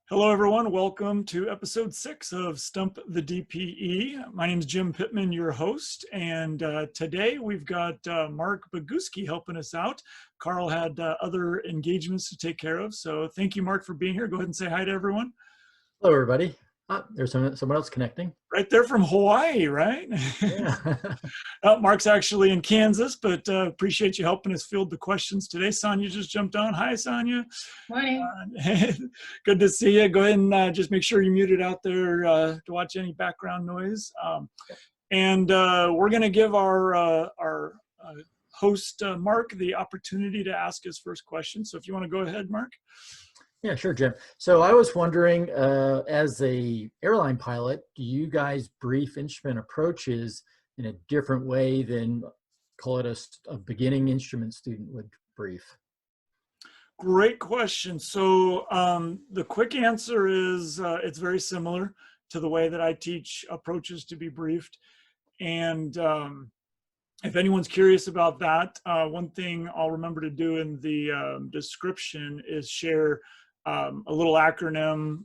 Hello, everyone. Welcome to episode 6 of Stump the DPE. My name is Jim Pittman, your host, and today we've got Mark Boguski helping us out. Carl had other engagements to take care of, so thank you, Mark, for being here. Go ahead and say hi to everyone. Hello, everybody. There's someone else connecting. Right there from Hawaii, right? Yeah. Mark's actually in Kansas, but appreciate you helping us field the questions today. Sonia just jumped on. Hi, Sonia. Morning. Good to see you. Go ahead and just make sure you're muted out there to watch any background noise. We're going to give our host, Mark, the opportunity to ask his first question. So if you want to go ahead, Mark. Yeah, sure, Jim. So I was wondering, as a airline pilot, do you guys brief instrument approaches in a different way than, call it a beginning instrument student would brief? Great question. So the quick answer is it's very similar to the way that I teach approaches to be briefed. And if anyone's curious about that, one thing I'll remember to do in the description is share a little acronym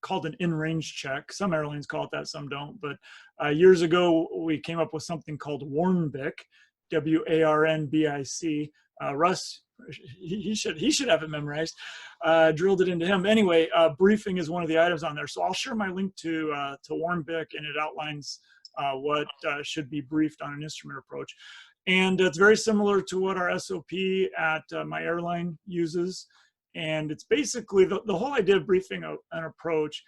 called an in-range check. Some airlines call it that, some don't. But years ago, we came up with something called WARNBIC, WARNBIC. Russ, he should have it memorized. Drilled it into him. Anyway, briefing is one of the items on there. So I'll share my link to WARNBIC, and it outlines what should be briefed on an instrument approach. And it's very similar to what our SOP at my airline uses. And it's basically the whole idea of briefing an approach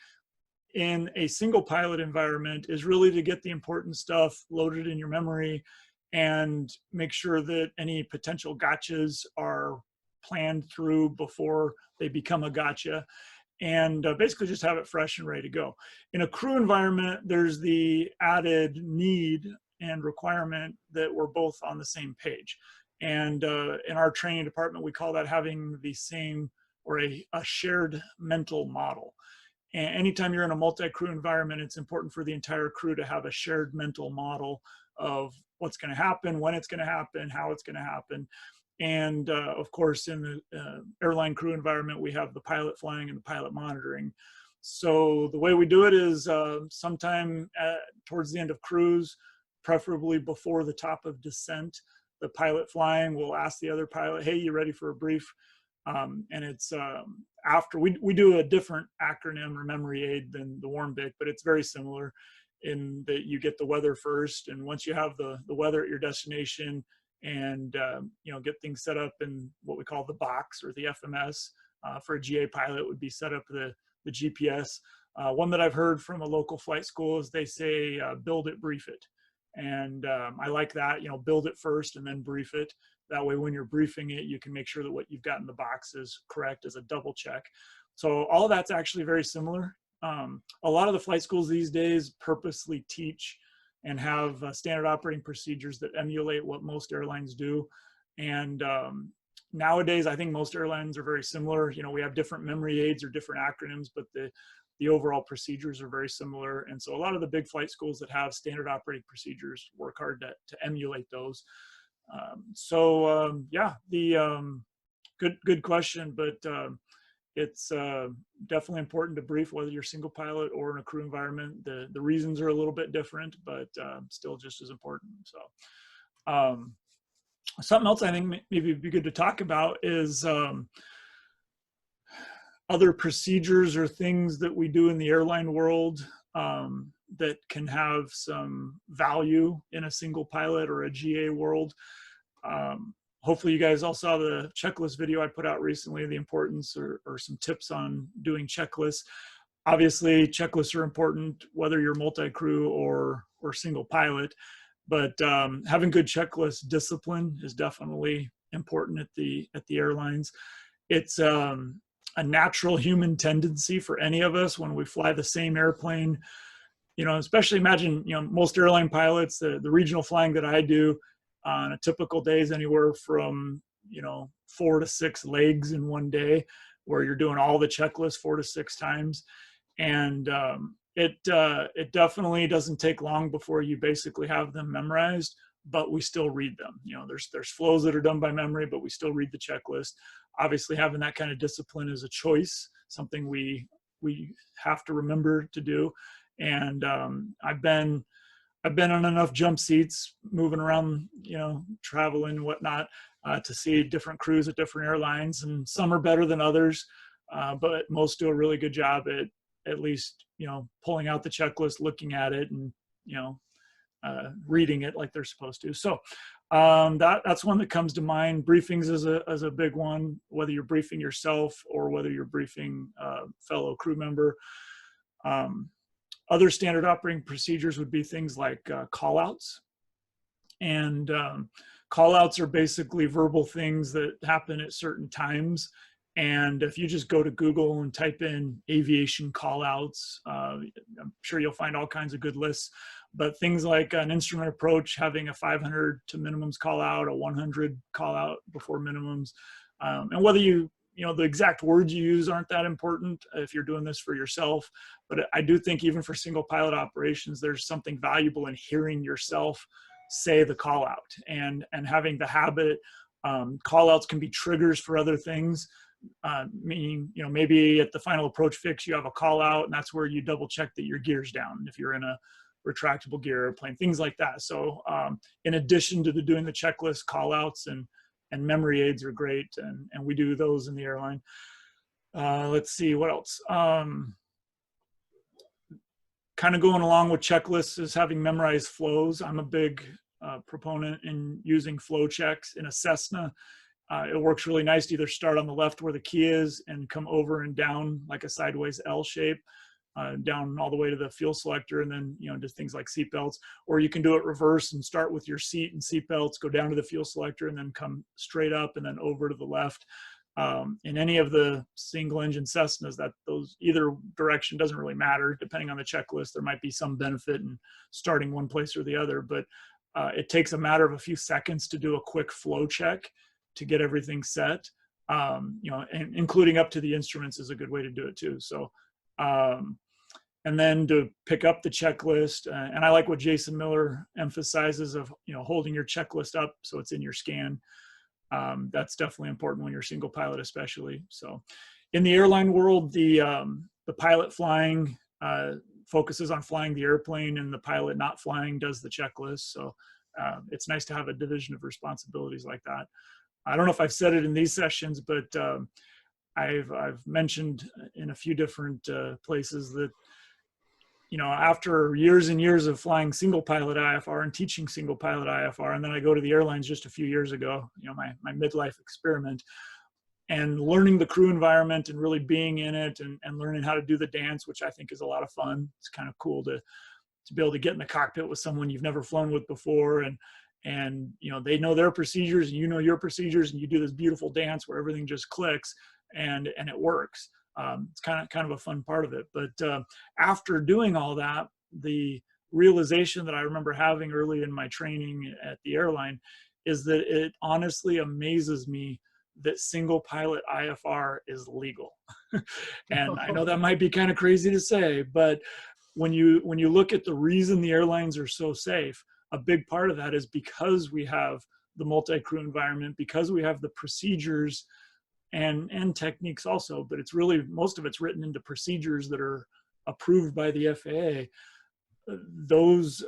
in a single pilot environment is really to get the important stuff loaded in your memory and make sure that any potential gotchas are planned through before they become a gotcha, and basically just have it fresh and ready to go. In a crew environment, there's the added need and requirement that we're both on the same page. And in our training department, we call that having the same or a shared mental model. And anytime you're in a multi-crew environment, it's important for the entire crew to have a shared mental model of what's going to happen, when it's going to happen, how it's going to happen. And of course, in the airline crew environment, we have the pilot flying and the pilot monitoring. So the way we do it is sometime towards the end of cruise, preferably before the top of descent, the pilot flying will ask the other pilot, hey, you ready for a brief? And it's after we do a different acronym or memory aid than the WARNBIC, but it's very similar in that you get the weather first. And once you have the weather at your destination and, get things set up in what we call the box or the FMS, for a GA pilot would be set up the GPS. One that I've heard from a local flight school is they say, build it, brief it. And I like that, build it first and then brief it. That way, when you're briefing it, you can make sure that what you've got in the box is correct as a double check. So all of that's actually very similar. A lot of the flight schools these days purposely teach and have standard operating procedures that emulate what most airlines do. And nowadays, I think most airlines are very similar. We have different memory aids or different acronyms, but the overall procedures are very similar. And so a lot of the big flight schools that have standard operating procedures work hard to emulate those. Good question, but it's definitely important to brief whether you're single pilot or in a crew environment. The reasons are a little bit different, but still just as important. So something else I think maybe it'd be good to talk about is other procedures or things that we do in the airline world that can have some value in a single pilot or a GA world. Hopefully you guys all saw the checklist video I put out recently, the importance or some tips on doing checklists. Obviously, checklists are important whether you're multi-crew or single pilot, but having good checklist discipline is definitely important at the airlines. It's a natural human tendency for any of us when we fly the same airplane. Especially imagine, most airline pilots, the regional flying that I do on a typical day is anywhere from, 4 to 6 legs in one day where you're doing all the checklists 4 to 6 times. And it definitely doesn't take long before you basically have them memorized, but we still read them. There's flows that are done by memory, but we still read the checklist. Obviously having that kind of discipline is a choice, something we we have to remember to do. And I've been on enough jump seats, moving around, traveling and whatnot, to see different crews at different airlines, and some are better than others, but most do a really good job at least, pulling out the checklist, looking at it, and, reading it like they're supposed to. So that's one that comes to mind. Briefings is a big one, whether you're briefing yourself or whether you're briefing a fellow crew member. Other standard operating procedures would be things like call-outs. And call-outs are basically verbal things that happen at certain times. And if you just go to Google and type in aviation call-outs, I'm sure you'll find all kinds of good lists. But things like an instrument approach, having a 500 to minimums call-out, a 100 call-out before minimums. And whether the exact words you use aren't that important if you're doing this for yourself. But I do think even for single pilot operations, there's something valuable in hearing yourself say the call out and having the habit. Call outs can be triggers for other things, meaning, maybe at the final approach fix, you have a call out, and that's where you double check that your gear's down if you're in a retractable gear airplane, things like that. So in addition to doing the checklist, call outs and memory aids are great, and we do those in the airline. Let's see, what else? Kind of going along with checklists is having memorized flows. I'm a big proponent in using flow checks in a Cessna. It works really nice to either start on the left where the key is and come over and down like a sideways L shape, down all the way to the fuel selector, and then just things like seat belts. Or you can do it reverse and start with your seat and seat belts, go down to the fuel selector, and then come straight up and then over to the left. In any of the single engine Cessnas, those either direction doesn't really matter. Depending on the checklist, there might be some benefit in starting one place or the other, but it takes a matter of a few seconds to do a quick flow check to get everything set. And including up to the instruments is a good way to do it too. So and then to pick up the checklist, and I like what Jason Miller emphasizes of holding your checklist up so it's in your scan. That's definitely important when you're single pilot, especially. So in the airline world, the pilot flying focuses on flying the airplane, and the pilot not flying does the checklist. So it's nice to have a division of responsibilities like that. I don't know if I've said it in these sessions, but I've mentioned in a few different places that after years and years of flying single pilot IFR and teaching single pilot IFR, and then I go to the airlines just a few years ago, my midlife experiment, and learning the crew environment and really being in it and learning how to do the dance, which I think is a lot of fun. It's kind of cool to be able to get in the cockpit with someone you've never flown with before, and they know their procedures and you know your procedures, and you do this beautiful dance where everything just clicks and it works. It's kind of a fun part of it. But after doing all that, the realization that I remember having early in my training at the airline is that it honestly amazes me that single pilot IFR is legal. And I know that might be kind of crazy to say, but when you look at the reason the airlines are so safe, a big part of that is because we have the multi-crew environment, because we have the procedures and techniques also, but it's really, most of it's written into procedures that are approved by the FAA. Those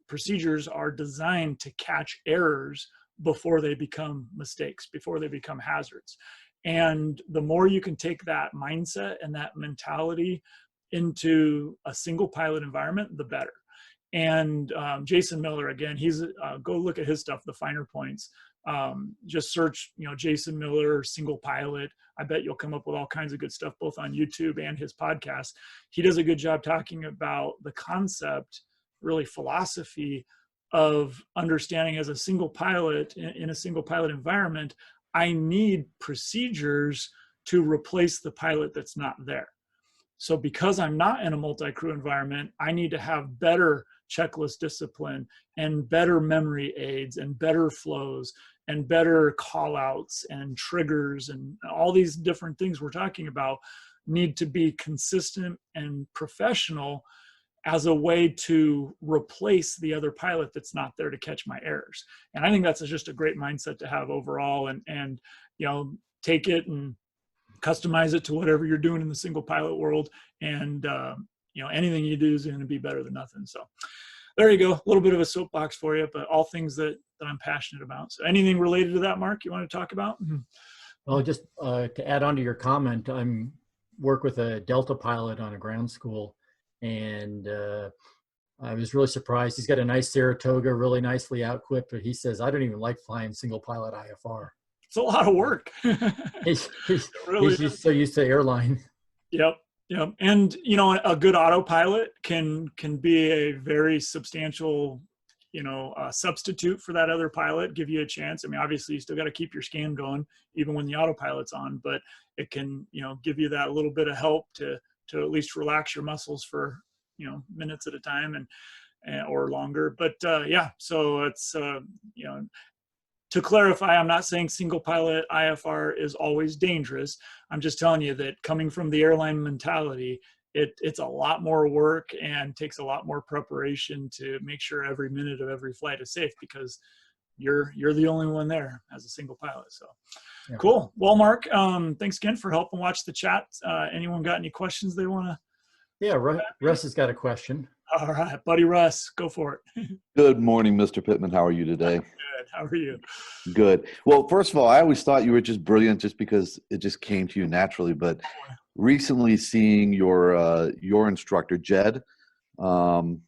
procedures are designed to catch errors before they become mistakes, before they become hazards. And the more you can take that mindset and that mentality into a single pilot environment, the better. And Jason Miller, again, he's go look at his stuff, the finer points. Just search, Jason Miller, single pilot. I bet you'll come up with all kinds of good stuff, both on YouTube and his podcast. He does a good job talking about the concept, really philosophy of understanding as a single pilot in a single pilot environment, I need procedures to replace the pilot that's not there. So because I'm not in a multi-crew environment, I need to have better checklist discipline and better memory aids and better flows and better call outs and triggers, and all these different things we're talking about need to be consistent and professional as a way to replace the other pilot that's not there to catch my errors. And I think that's just a great mindset to have overall, and take it and customize it to whatever you're doing in the single pilot world. And, you know, anything you do is going to be better than nothing. So there you go. A little bit of a soapbox for you, but all things that I'm passionate about. So anything related to that, Mark, you want to talk about? Well, just to add on to your comment, I'm work with a Delta pilot on a ground school, and I was really surprised. He's got a nice Saratoga, really nicely outquipped, but he says, I don't even like flying single pilot IFR. It's a lot of work. He's Really just so used to airline. Yep. Yep. And, you know, a good autopilot can be a very substantial, you know, substitute for that other pilot, give you a chance. I mean, obviously you still got to keep your scan going even when the autopilot's on, but it can, you know, give you that little bit of help to at least relax your muscles for, you know, minutes at a time and or longer. But yeah, so it's, you know, to clarify, I'm not saying single pilot IFR is always dangerous. I'm just telling you that coming from the airline mentality, it's a lot more work and takes a lot more preparation to make sure every minute of every flight is safe, because you're the only one there as a single pilot. So yeah. Cool. Well, Mark, thanks again for helping watch the chat. Anyone got any questions they want to? Yeah, Russ has got a question. All right, buddy Russ, go for it. Good morning, Mr. Pittman. How are you today? Good. How are you? Good. Well, first of all, I always thought you were just brilliant just because it just came to you naturally. But recently seeing your instructor, Jed, I don't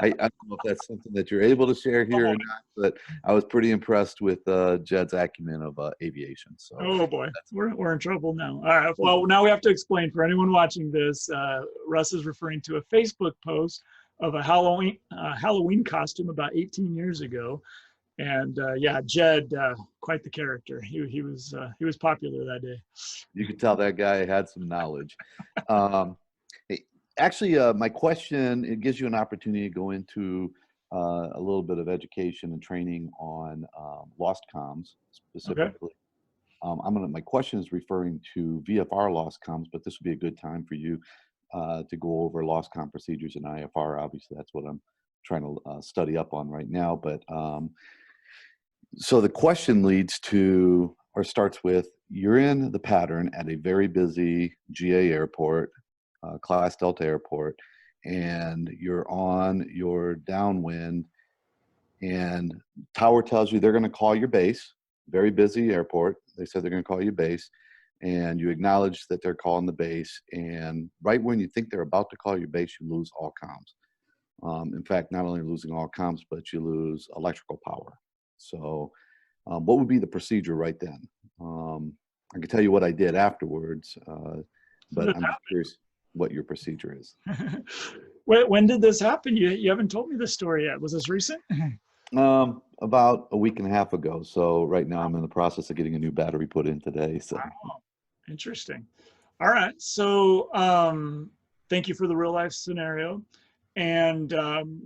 know if that's something that you're able to share here or not, but I was pretty impressed with Jed's acumen of aviation. So, oh boy, we're in trouble now. All right, well, now we have to explain for anyone watching this. Russ is referring to a Facebook post of a Halloween costume about 18 years ago, and yeah, Jed, quite the character. He was popular that day. You could tell that guy had some knowledge. Actually, my question, it gives you an opportunity to go into a little bit of education and training on lost comms specifically. Okay. My question is referring to VFR lost comms, but this would be a good time for you to go over lost comm procedures in IFR. Obviously, that's what I'm trying to study up on right now. But so the question leads to, or starts with, you're in the pattern at a very busy GA airport, Class Delta airport, and you're on your downwind, and tower tells you they're going to call your base. Very busy airport. They said they're going to call you base, and you acknowledge that they're calling the base, and right when you think they're about to call your base, you lose all comms. In fact, not only losing all comms, but you lose electrical power. So what would be the procedure right then? I can tell you what I did afterwards, but I'm curious what your procedure is. When did this happen? You haven't told me this story yet. Was this recent? About a week and a half ago. So right now I'm in the process of getting a new battery put in today. So wow. Interesting. All right. So thank you for the real life scenario. And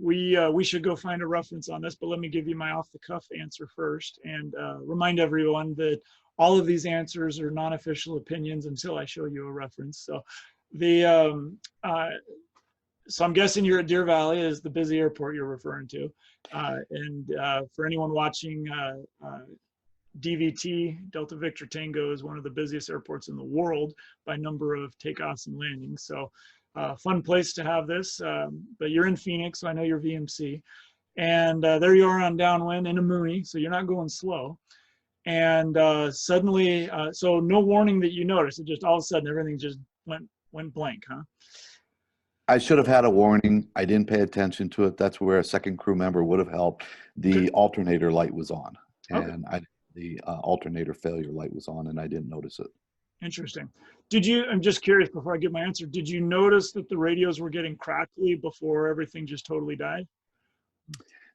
we should go find a reference on this, but let me give you my off the cuff answer first, and remind everyone that all of these answers are non-official opinions until I show you a reference. So so I'm guessing you're at Deer Valley, is the busy airport you're referring to. And for anyone watching, DVT, Delta Victor Tango, is one of the busiest airports in the world by number of takeoffs and landings. So fun place to have this, but you're in Phoenix, so I know you're VMC. And there you are on downwind in a Mooney, so you're not going slow. And suddenly, so no warning that you noticed, it just all of a sudden everything just went blank, huh? I should have had a warning. I didn't pay attention to it. That's where a second crew member would have helped. The alternator light was on, and the alternator failure light was on, and I didn't notice it. Interesting. I'm just curious before I give my answer, did you notice that the radios were getting crackly before everything just totally died?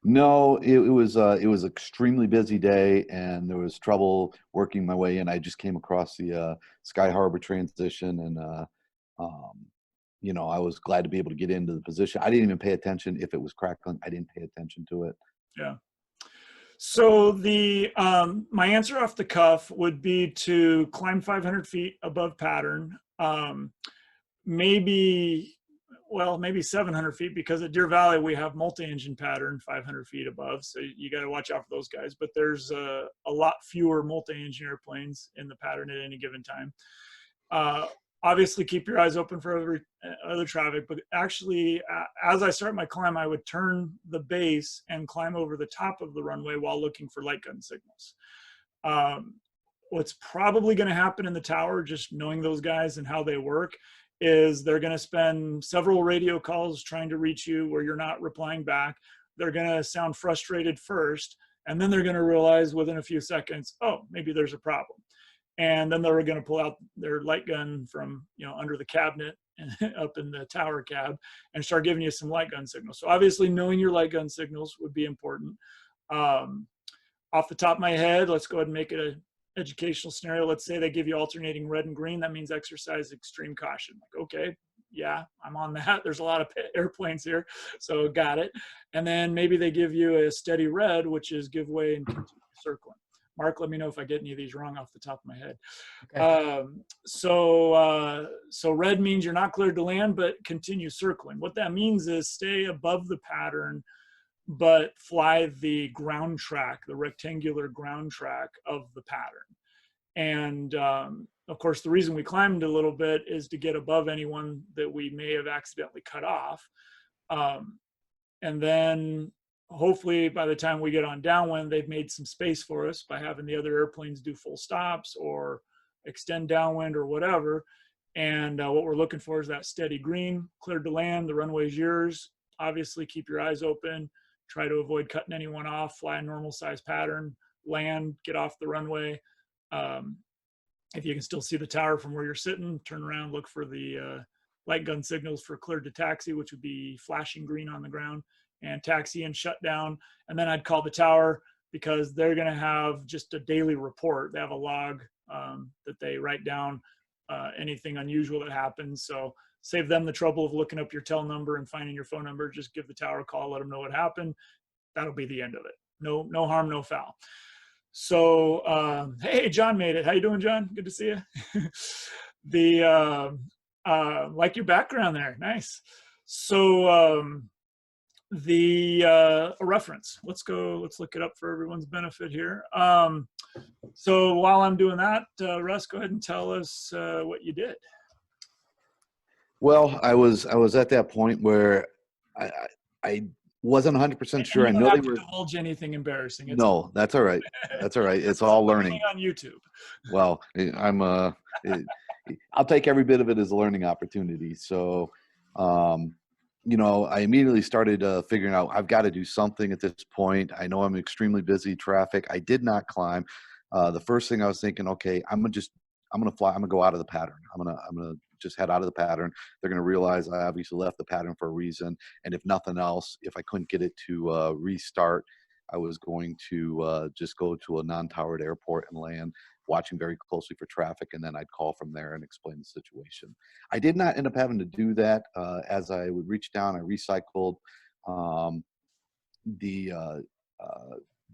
No, it was extremely busy day, and there was trouble working my way in. I just came across the Sky Harbor transition, and you know, I was glad to be able to get into the position. I didn't even pay attention if it was crackling. I didn't pay attention to it. Yeah. So my answer off the cuff would be to climb 500 feet above pattern. Maybe well, maybe 700 feet, because at Deer Valley we have multi-engine pattern 500 feet above, so you got to watch out for those guys. But there's a lot fewer multi-engine airplanes in the pattern at any given time. Obviously, keep your eyes open for other traffic, but actually, as I start my climb, I would turn the base and climb over the top of the runway while looking for light gun signals. What's probably going to happen in the tower, just knowing those guys and how they work, is they're going to spend several radio calls trying to reach you where you're not replying back. They're going to sound frustrated first, and then they're going to realize within a few seconds, oh, maybe there's a problem. And then they're going to pull out their light gun from, you know, under the cabinet up in the tower cab and start giving you some light gun signals. So obviously knowing your light gun signals would be important. Off the top of my head, let's go ahead and make it an educational scenario. Let's say they give you alternating red and green. That means exercise extreme caution. Like, okay, yeah, I'm on that. There's a lot of airplanes here, so got it. And then maybe they give you a steady red, which is give way and continue circling. Mark, let me know if I get any of these wrong off the top of my head. Okay. So red means you're not cleared to land, but continue circling. What that means is stay above the pattern, but fly the ground track, the rectangular ground track of the pattern. And of course, the reason we climbed a little bit is to get above anyone that we may have accidentally cut off. And then hopefully by the time we get on downwind, they've made some space for us by having the other airplanes do full stops or extend downwind or whatever. And what we're looking for is that steady green, cleared to land, the runway's yours. Obviously keep your eyes open, try to avoid cutting anyone off, fly a normal size pattern, land, get off the runway. If you can still see the tower from where you're sitting, turn around, look for the light gun signals for cleared to taxi, which would be flashing green on the ground, and taxi and shut down. And then I'd call the tower, because they're going to have just a daily report. They have a log that they write down anything unusual that happens. So save them the trouble of looking up your tel number and finding your phone number. Just give the tower a call, let them know what happened. That'll be the end of it. No harm, no foul. So, hey, John made it. How you doing, John? Good to see you. Like your background there. Nice. So, a reference. Let's look it up for everyone's benefit here. So while I'm doing that, Russ, go ahead and tell us what you did. Well, I was at that point where I wasn't 100% sure. I know they were divulge anything embarrassing. It's no, that's all right. That's all right. It's all learning on YouTube. Well, I'll take every bit of it as a learning opportunity. So, you know, I immediately started figuring out I've got to do something at this point. I know I'm extremely busy, traffic. I did not climb. The first thing I was thinking, okay, I'm gonna fly. I'm gonna go out of the pattern. I'm gonna just head out of the pattern. They're gonna realize I obviously left the pattern for a reason. And if nothing else, if I couldn't get it to restart, I was going to just go to a non-towered airport and land, watching very closely for traffic, and then I'd call from there and explain the situation. I did not end up having to do that. As I would reach down, I recycled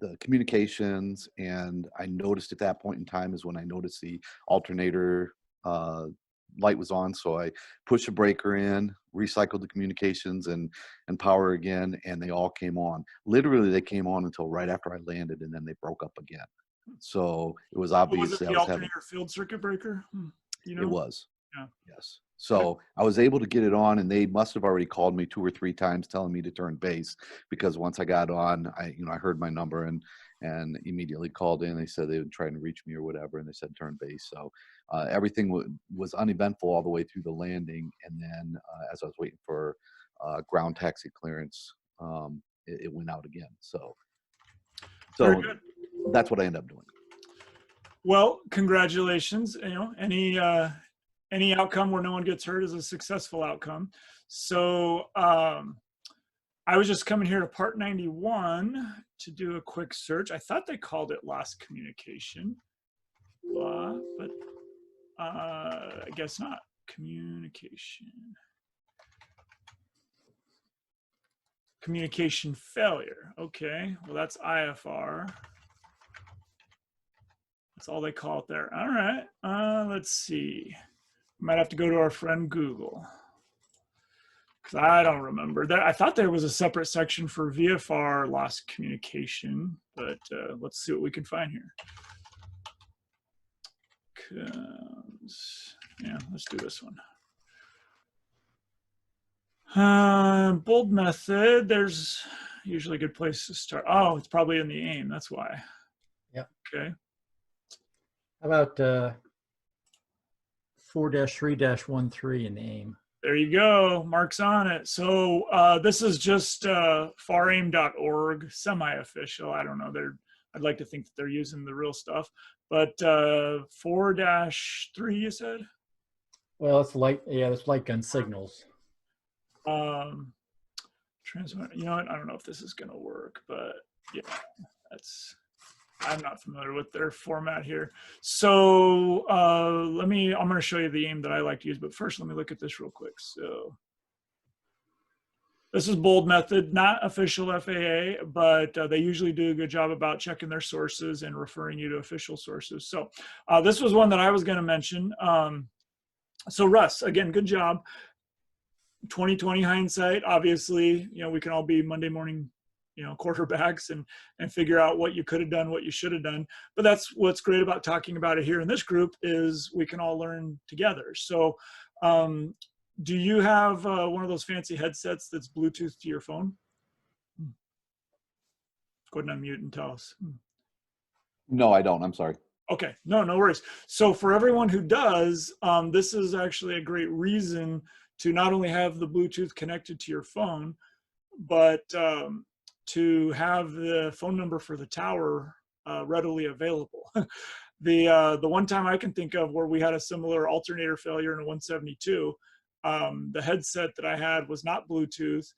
the communications, and I noticed at that point in time is when I noticed the alternator light was on. So I pushed a breaker in, recycled the communications and power again, and they all came on. Literally, they came on until right after I landed, and then they broke up again. So it was obvious. Was it the alternator field circuit breaker? You know? It was. Yeah. Yes. So I was able to get it on, and they must have already called me 2 or 3 times telling me to turn base, because once I got on, I heard my number and immediately called in. They said they would try to reach me or whatever, and they said turn base. So everything was uneventful all the way through the landing, and then as I was waiting for ground taxi clearance, it went out again. So that's what I ended up doing. Well, congratulations. You know, any outcome where no one gets hurt is a successful outcome. So I was just coming here to Part 91 to do a quick search. I thought they called it lost communication, but I guess not. Communication failure. Okay, well, that's IFR. That's all they call it there. All right, let's see. Might have to go to our friend Google, Because I don't remember that. I thought there was a separate section for VFR lost communication, but let's see what we can find here. Yeah, let's do this one. Bold method, there's usually a good place to start. Oh, it's probably in the aim, that's why. Yep. Okay. How about 4-3-13 in the aim? There you go, Mark's on it. So this is just faraim.org, semi-official. I don't know, I'd like to think that they're using the real stuff, but 4-3 you said? Well, it's light, yeah, it's light gun signals. Transmit, you know what, I don't know if this is gonna work, but yeah, I'm not familiar with their format here. So I'm gonna show you the aim that I like to use, but first let me look at this real quick. So this is bold method, not official FAA, but they usually do a good job about checking their sources and referring you to official sources. So this was one that I was gonna mention. So Russ, again, good job. 2020 hindsight, obviously, you know, we can all be Monday morning, you know, quarterbacks and figure out what you could have done, what you should have done. But that's what's great about talking about it here in this group is we can all learn together. So do you have one of those fancy headsets that's Bluetooth to your phone? Go ahead and unmute and tell us. No, I don't. I'm sorry. Okay, no worries. So for everyone who does, this is actually a great reason to not only have the Bluetooth connected to your phone, but to have the phone number for the tower readily available. The one time I can think of where we had a similar alternator failure in a 172, the headset that I had was not Bluetooth.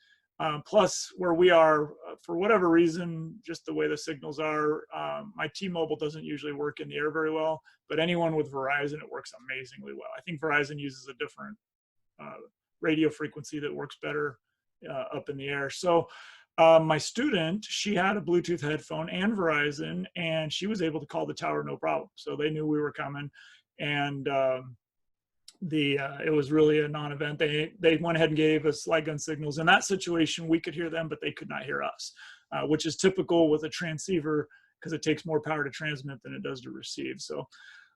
Plus, where we are, for whatever reason, just the way the signals are, my T-Mobile doesn't usually work in the air very well, but anyone with Verizon, it works amazingly well. I think Verizon uses a different radio frequency that works better up in the air. So my student, she had a Bluetooth headphone and Verizon, and she was able to call the tower no problem. So they knew we were coming, and it was really a non-event. They went ahead and gave us light gun signals. In that situation, we could hear them, but they could not hear us, which is typical with a transceiver because it takes more power to transmit than it does to receive. So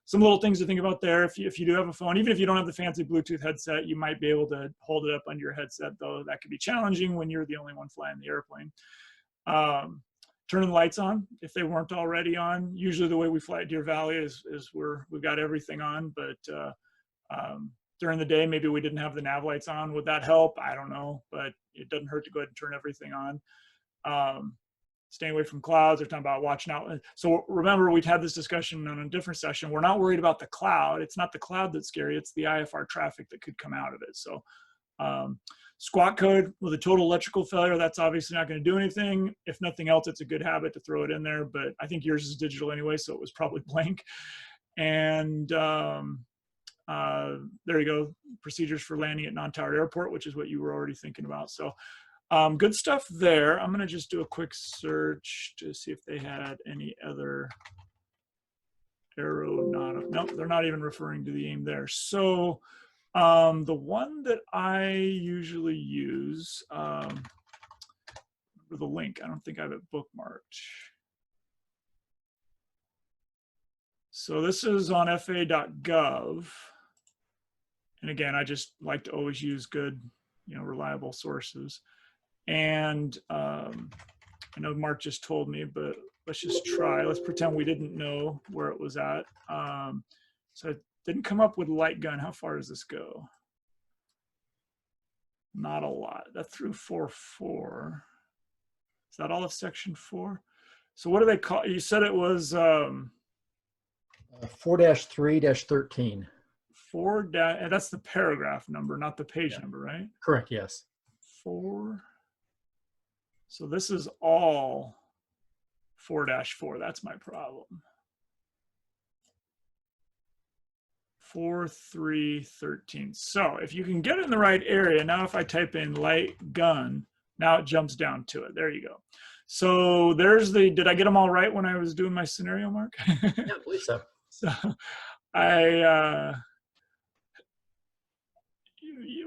some little things to think about there. If you do have a phone, even if you don't have the fancy Bluetooth headset, you might be able to hold it up under your headset, though that could be challenging when you're the only one flying the airplane. Turning the lights on if they weren't already on. Usually the way we fly at Deer Valley is we've got everything on, but during the day, maybe we didn't have the nav lights on. Would that help? I don't know, but it doesn't hurt to go ahead and turn everything on. Staying away from clouds. They're talking about watching out. So remember, we'd had this discussion on a different session. We're not worried about the cloud. It's not the cloud that's scary. It's the IFR traffic that could come out of it. So squawk code with a total electrical failure, that's obviously not going to do anything. If nothing else, it's a good habit to throw it in there, but I think yours is digital anyway, so it was probably blank. And there you go, procedures for landing at non-towered airport, which is what you were already thinking about. So good stuff there. I'm going to just do a quick search to see if they had any other aeronautic. No, they're not even referring to the aim there. So the one that I usually use, with a link, I don't think I have it bookmarked. So this is on fa.gov. And again, I just like to always use good, reliable sources. And I know Mark just told me, but let's just try. Let's pretend we didn't know where it was at. So it didn't come up with light gun. How far does this go? Not a lot. That through 4.4. Is that all of section 4? So what do they call? You said it was 4-3-13. And that's the paragraph number, not the page number, right? Correct. Yes. 4. So this is all 4-4. That's my problem. 4-3-13. So if you can get in the right area, now if I type in light gun, now it jumps down to it. There you go. So there's did I get them all right when I was doing my scenario, Mark? Yeah, I believe so. So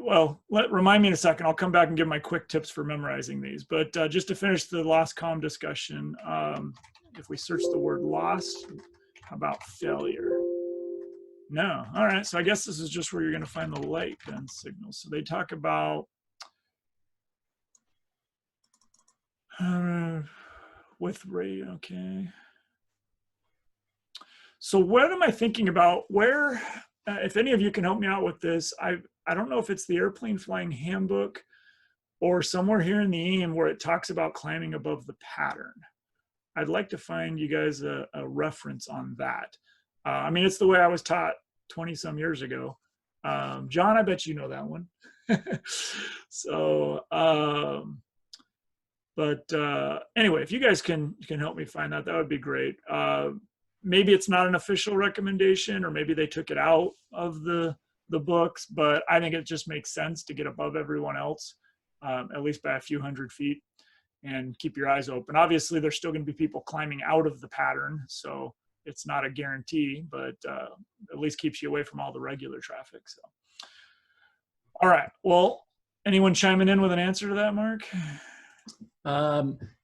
well, remind me in a second. I'll come back and give my quick tips for memorizing these. But just to finish the lost comm discussion, if we search the word lost, how about failure? No. All right. So I guess this is just where you're going to find the light gun signals. So they talk about with radio. Okay. So what am I thinking about? Where, if any of you can help me out with this, I don't know if it's the Airplane Flying Handbook or somewhere here in the AIM where it talks about climbing above the pattern. I'd like to find you guys a reference on that. I mean, it's the way I was taught 20 some years ago. John, I bet you know that one. So, anyway, if you guys can help me find that, that would be great. Maybe it's not an official recommendation, or maybe they took it out of the books, but I think it just makes sense to get above everyone else, at least by a few hundred feet, and keep your eyes open. Obviously, there's still going to be people climbing out of the pattern, so it's not a guarantee, but at least keeps you away from all the regular traffic. So, all right. Well, anyone chiming in with an answer to that, Mark?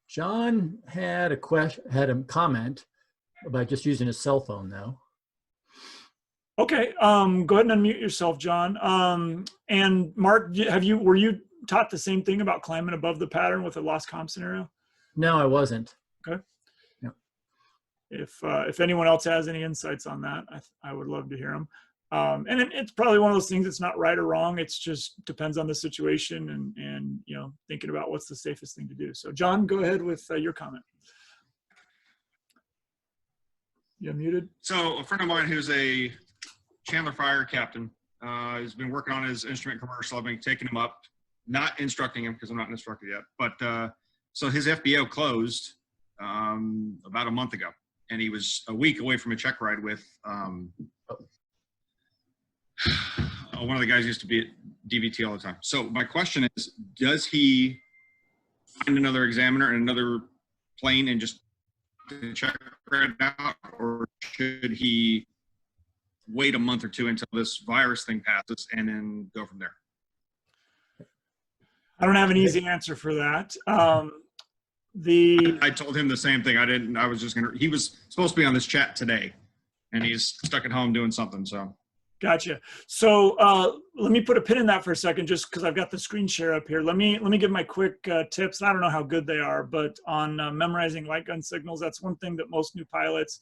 John had a comment about just using his cell phone, though. Okay. Go ahead and unmute yourself, John. And Mark, were you taught the same thing about climbing above the pattern with a lost comm scenario? No, I wasn't. Okay. Yeah. If anyone else has any insights on that, I would love to hear them. And it's probably one of those things that's not right or wrong. It's just depends on the situation and you know, thinking about what's the safest thing to do. So John, go ahead with your comment. You unmuted? So a friend of mine who's a Chandler Fire captain has been working on his instrument commercial. I've been taking him up, not instructing him because I'm not an instructor yet. But so his FBO closed about a month ago, and he was a week away from a check ride with one of the guys who used to be at DVT all the time. So my question is, does he find another examiner and another plane and just check right out, or should he wait a month or two until this virus thing passes and then go from there? I don't have an easy answer for that. I told him the same thing. He was supposed to be on this chat today, and he's stuck at home doing something. So gotcha. So let me put a pin in that for a second, just because I've got the screen share up here. Let me give my quick tips. I don't know how good they are, but on memorizing light gun signals, that's one thing that most new pilots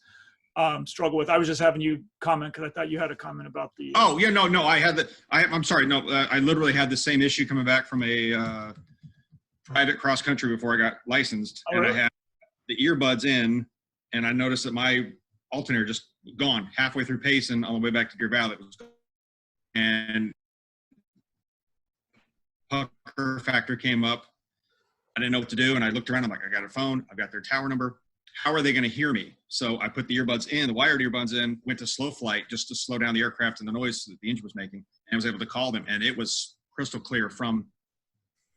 struggle with. I was just having you comment because I thought you had a comment about the. Oh yeah, no, I had the. I'm sorry, no, I literally had the same issue coming back from a private cross country before I got licensed, and I had the earbuds in, and I noticed that my alternator just gone halfway through Payson on the way back to Deer Valley. It was gone. And pucker factor came up. I didn't know what to do, and I looked around. I'm like, I got a phone. I've got their tower number. How are they going to hear me? So I put the earbuds in, the wired earbuds in, went to slow flight just to slow down the aircraft and the noise that the engine was making, and was able to call them. And it was crystal clear from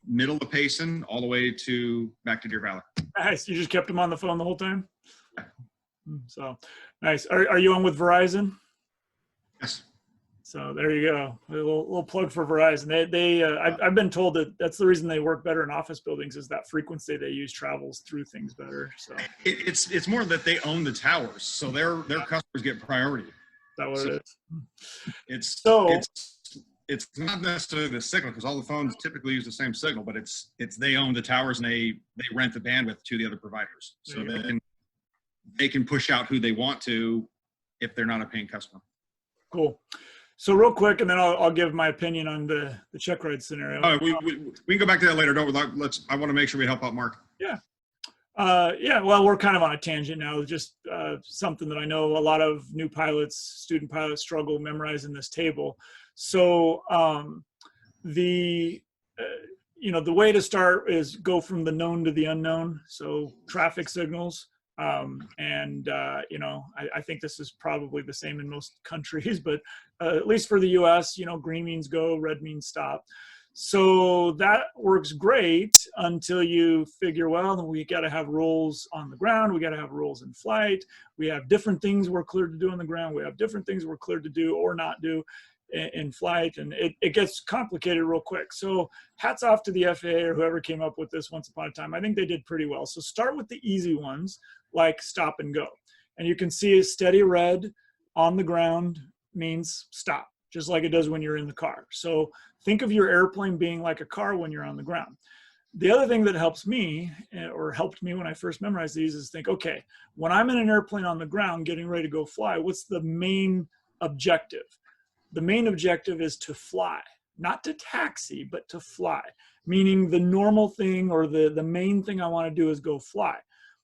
middle of Payson all the way to back to Deer Valley. Nice. You just kept them on the phone the whole time? So nice. Are you on with Verizon? Yes. So there you go. A little plug for Verizon. I've been told that that's the reason they work better in office buildings, is that frequency they use travels through things better. So it's more that they own the towers, so their customers get priority. Is that what it is? It's not necessarily the signal, because all the phones typically use the same signal, but it's they own the towers and they rent the bandwidth to the other providers, so they can push out who they want to if they're not a paying customer. Cool. So real quick, and then I'll give my opinion on the check ride scenario. We can go back to that later. I want to make sure we help out Mark. Yeah. Yeah, well, we're kind of on a tangent now. Just something that I know a lot of new pilots, student pilots, struggle memorizing this table. So the way to start is go from the known to the unknown. So traffic signals. I think this is probably the same in most countries, but at least for the US, green means go, red means stop. So that works great until you figure, well, we got to have rules on the ground. We got to have rules in flight. We have different things we're cleared to do on the ground. We have different things we're cleared to do or not do. in flight, and it gets complicated real quick. So hats off to the FAA or whoever came up with this once upon a time. I think they did pretty well. So start with the easy ones like stop and go. And you can see a steady red on the ground means stop, just like it does when you're in the car. So think of your airplane being like a car when you're on the ground. The other thing that helps me, or helped me when I first memorized these, is think, okay, when I'm in an airplane on the ground getting ready to go fly, what's the main objective? The main objective is to fly, not to taxi, but to fly, meaning the normal thing or the main thing I want to do is go fly.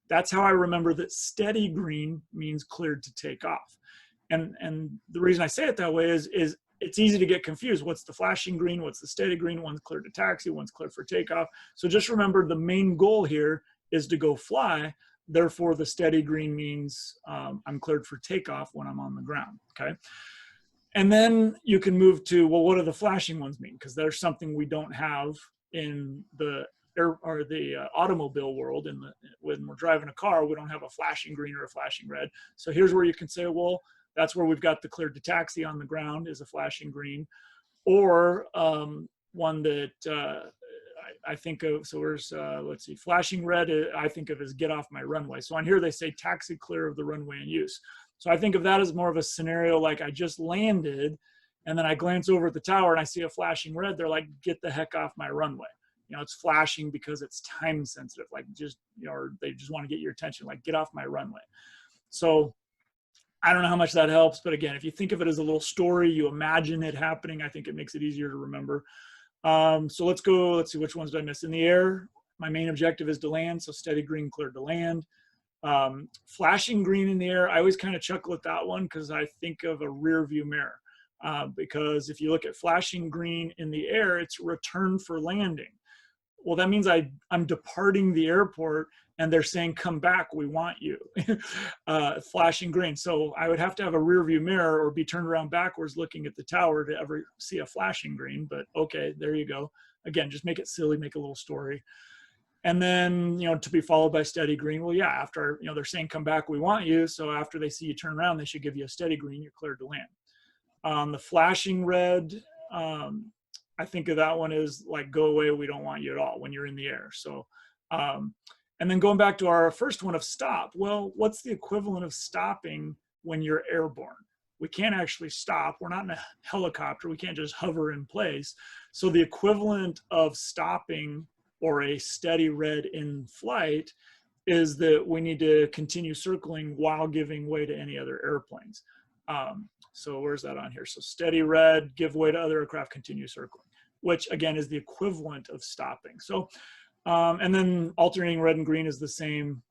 That's how I remember that steady green means cleared to take off. And the reason I say it that way is it's easy to get confused. What's the flashing green? What's the steady green? One's cleared to taxi, one's cleared for takeoff. So just remember the main goal here is to go fly. Therefore, the steady green means I'm cleared for takeoff when I'm on the ground, okay? And then you can move to, well, what do the flashing ones mean? Because there's something we don't have in the automobile world. When we're driving a car, we don't have a flashing green or a flashing red. So here's where you can say, well, that's where we've got the cleared to taxi on the ground is a flashing green, or one that I think of. So where's let's see, flashing red. I think of as get off my runway. So on here they say taxi clear of the runway in use. So I think of that as more of a scenario like I just landed, and then I glance over at the tower and I see a flashing red. They're like, get the heck off my runway. You know, it's flashing because it's time sensitive. Like just, you know, or they just want to get your attention. Like get off my runway. So I don't know how much that helps, but again, if you think of it as a little story, you imagine it happening, I think it makes it easier to remember. So let's see, which ones did I miss? In the air, my main objective is to land, so steady green cleared to land. Flashing green in the air, I always kind of chuckle at that one because I think of a rear view mirror. Because if you look at flashing green in the air, it's return for landing. Well, that means I'm departing the airport and they're saying, come back, we want you. Flashing green. So I would have to have a rear view mirror or be turned around backwards looking at the tower to ever see a flashing green, but okay, there you go. Again, just make it silly, make a little story. And then, you know, to be followed by steady green. Well, yeah, after, you know, they're saying, come back, we want you. So after they see you turn around, they should give you a steady green, you're cleared to land. The flashing red, I think of that one as like, go away, we don't want you at all when you're in the air. So, and then going back to our first one of stop, well, what's the equivalent of stopping when you're airborne? We can't actually stop. We're not in a helicopter. We can't just hover in place. So the equivalent of stopping or a steady red in flight is that we need to continue circling while giving way to any other airplanes. So where's that on here? So steady red, give way to other aircraft, continue circling, which again is the equivalent of stopping. So, and then alternating red and green is the same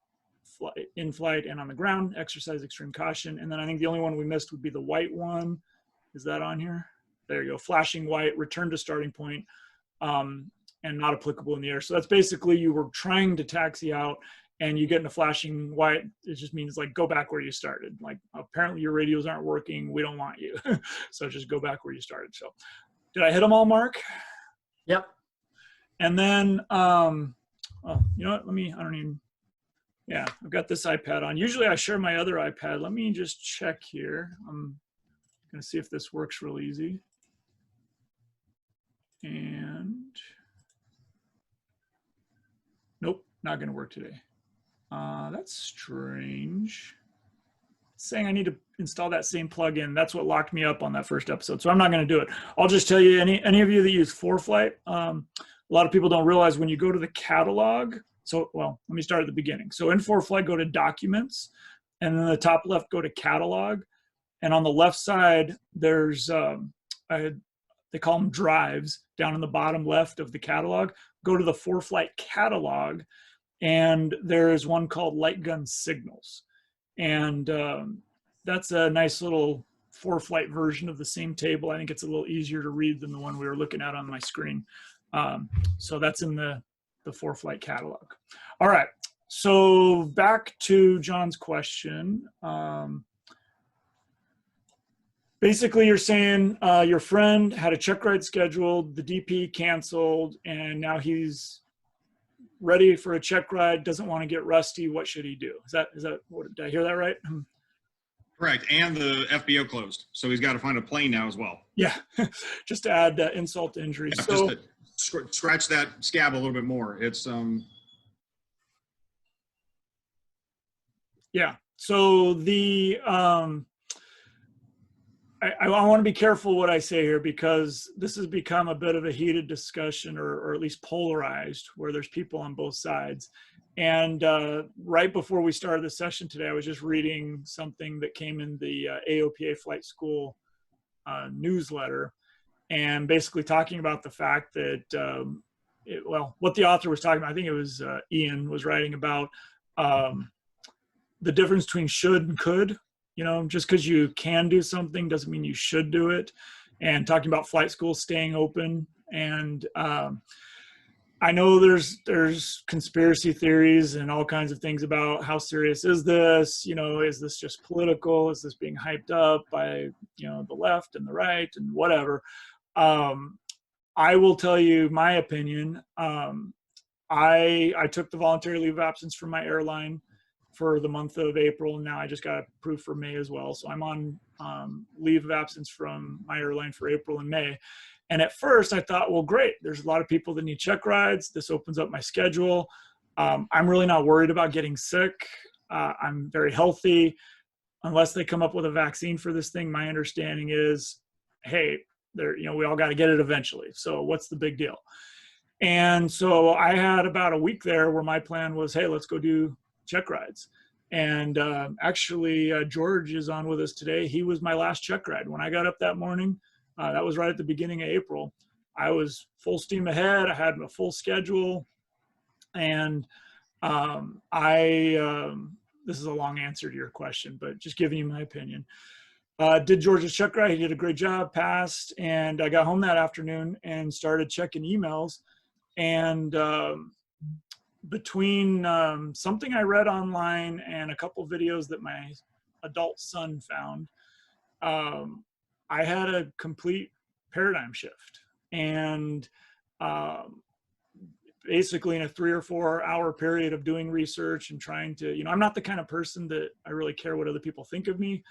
in flight and on the ground, exercise extreme caution. And then I think the only one we missed would be the white one. Is that on here? There you go, flashing white, return to starting point, and not applicable in the air. So that's basically you were trying to taxi out and you get in a flashing white, it just means like, go back where you started. Like apparently your radios aren't working, we don't want you. So just go back where you started. So did I hit them all, Mark? Yep. And then, well, you know what, yeah, I've got this iPad on. Usually I share my other iPad. Let me just check here. I'm gonna see if this works real easy. And nope, not gonna work today. That's strange. It's saying I need to install that same plugin. That's what locked me up on that first episode. So I'm not going to do it. I'll just tell you, any of you that use ForeFlight, a lot of people don't realize when you go to the catalog. So, well, let me start at the beginning. So in ForeFlight, go to Documents, and then the top left, go to Catalog. And on the left side, there's, they call them drives down in the bottom left of the catalog. Go to the ForeFlight catalog. And there is one called Light Gun Signals. And that's a nice little ForeFlight version of the same table. I think it's a little easier to read than the one we were looking at on my screen. So that's in the ForeFlight catalog. All right, so back to John's question. Basically, you're saying your friend had a check ride scheduled, the DP canceled, and now he's ready for a check ride, doesn't want to get rusty. What should he do? Is that what, did I hear that right? Correct. And the FBO closed. So he's got to find a plane now as well. Yeah, just to add insult to injury. Yeah, So just to scratch that scab a little bit more. It's yeah. So the I want to be careful what I say here, because this has become a bit of a heated discussion, or at least polarized, where there's people on both sides. And right before we started the session today, I was just reading something that came in the AOPA Flight School newsletter, and basically talking about the fact that, well, what the author was talking about, I think it was Ian was writing about the difference between should and could. You know, just because you can do something doesn't mean you should do it. And talking about flight school staying open. And I know there's conspiracy theories and all kinds of things about how serious is this? You know, is this just political? Is this being hyped up by, you know, the left and the right and whatever? I will tell you my opinion. I took the voluntary leave of absence from my airline for the month of April, and now I just got approved for May as well. So I'm on leave of absence from my airline for April and May. And at first I thought, well, great, there's a lot of people that need check rides. This opens up my schedule. I'm really not worried about getting sick. I'm very healthy. Unless they come up with a vaccine for this thing, my understanding is, hey, you know, we all got to get it eventually. So what's the big deal? And so I had about a week there where my plan was, hey, let's go do check rides. And actually, George is on with us today. He was my last check ride. When I got up that morning, that was right at the beginning of April. I was full steam ahead. I had a full schedule. And this is a long answer to your question, but just giving you my opinion. Did George's check ride. He did a great job, passed. And I got home that afternoon and started checking emails. And between something I read online and a couple videos that my adult son found, I had a complete paradigm shift. And basically in a 3 or 4 hour period of doing research and trying to, you know, I'm not the kind of person that I really care what other people think of me.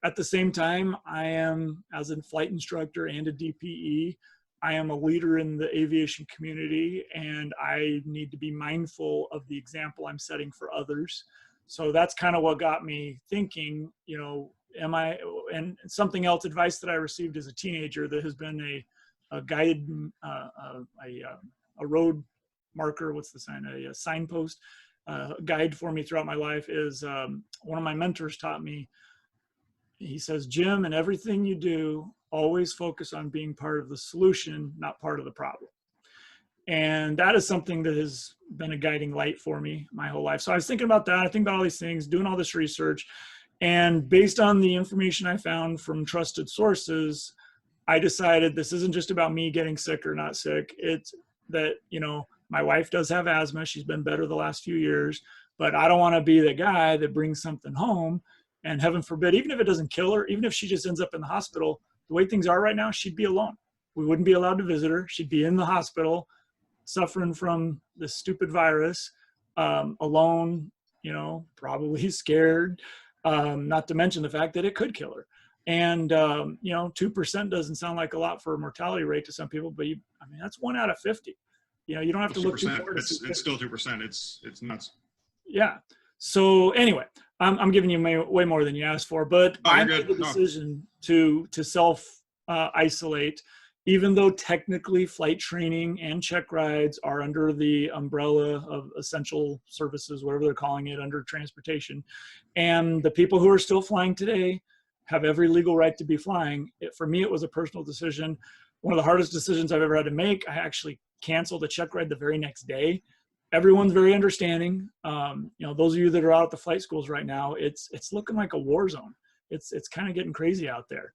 At the same time, I am, as a flight instructor and a DPE, I am a leader in the aviation community, and I need to be mindful of the example I'm setting for others. So that's kind of what got me thinking, you know, and something else, advice that I received as a teenager that has been a guide, a road marker, what's the sign, a signpost, guide for me throughout my life is one of my mentors taught me. He says, Jim, in everything you do, always focus on being part of the solution, not part of the problem. And that is something that has been a guiding light for me my whole life. So I was thinking about that. I think about all these things, doing all this research. And based on the information I found from trusted sources, I decided this isn't just about me getting sick or not sick. It's that, you know, my wife does have asthma. She's been better the last few years, but I don't want to be the guy that brings something home. And heaven forbid, even if it doesn't kill her, even if she just ends up in the hospital, the way things are right now, she'd be alone. We wouldn't be allowed to visit her. She'd be in the hospital suffering from this stupid virus, alone, you know, probably scared, not to mention the fact that it could kill her. And, you know, 2% doesn't sound like a lot for a mortality rate to some people, but I mean, that's 1 out of 50. You know, you don't have to look too far. It's still 2%. It's nuts. Yeah. So anyway, I'm giving you way more than you asked for, but I made the decision to self-isolate, even though technically flight training and check rides are under the umbrella of essential services, whatever they're calling it, under transportation. And the people who are still flying today have every legal right to be flying. For me, it was a personal decision. One of the hardest decisions I've ever had to make. I actually canceled a check ride the very next day. Everyone's very understanding. You know, those of you that are out at the flight schools right now, it's looking like a war zone. It's kind of getting crazy out there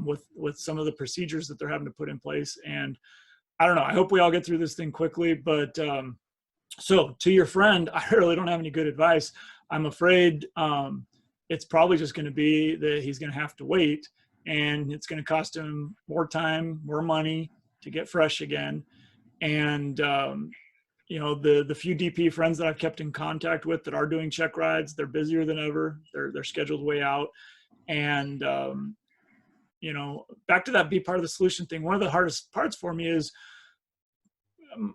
with some of the procedures that they're having to put in place. And I don't know, I hope we all get through this thing quickly. But so to your friend, I really don't have any good advice. I'm afraid it's probably just going to be that he's going to have to wait, and it's going to cost him more time, more money to get fresh again. And you know, the few DP friends that I've kept in contact with that are doing check rides, they're busier than ever. They're scheduled way out. And, you know, back to that be part of the solution thing, one of the hardest parts for me is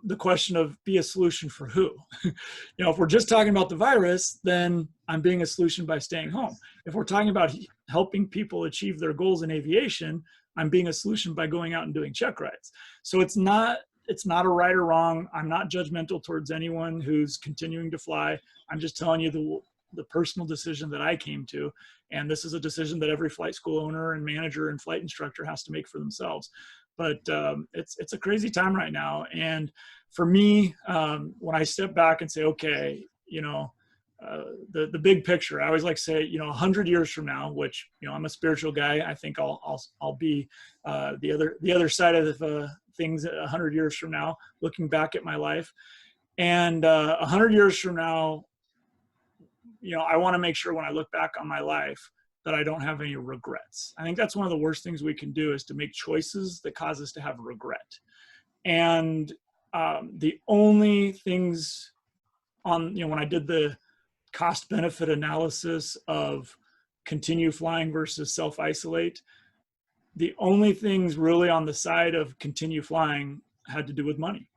the question of be a solution for who? You know, if we're just talking about the virus, then I'm being a solution by staying home. If we're talking about helping people achieve their goals in aviation, I'm being a solution by going out and doing check rides. So it's not a right or wrong. I'm not judgmental towards anyone who's continuing to fly. I'm just telling you the personal decision that I came to. And this is a decision that every flight school owner and manager and flight instructor has to make for themselves. But it's a crazy time right now. And for me, when I step back and say, okay, you know, the big picture, I always like to say, you know, 100 years from now, which, you know, I'm a spiritual guy. I think I'll be the other side of things 100 years from now, looking back at my life. And 100 years from now, you know, I want to make sure when I look back on my life that I don't have any regrets. I think that's one of the worst things we can do, is to make choices that cause us to have regret. And the only things on, you know, when I did the cost benefit analysis of continue flying versus self-isolate, the only things really on the side of continue flying had to do with money.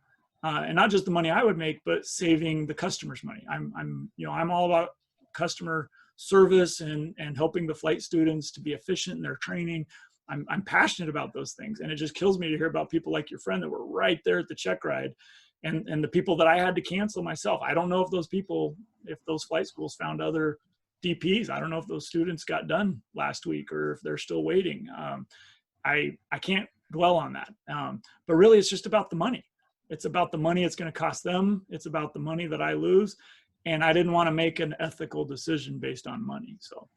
And not just the money I would make, but saving the customer's money. I'm all about customer service and helping the flight students to be efficient in their training. I'm passionate about those things. And it just kills me to hear about people like your friend that were right there at the check ride, and the people that I had to cancel myself. I don't know if those people, if those flight schools found other DPs. I don't know if those students got done last week or if they're still waiting. I can't dwell on that. But really, it's just about the money. It's about the money it's going to cost them. It's about the money that I lose. And I didn't want to make an ethical decision based on money. So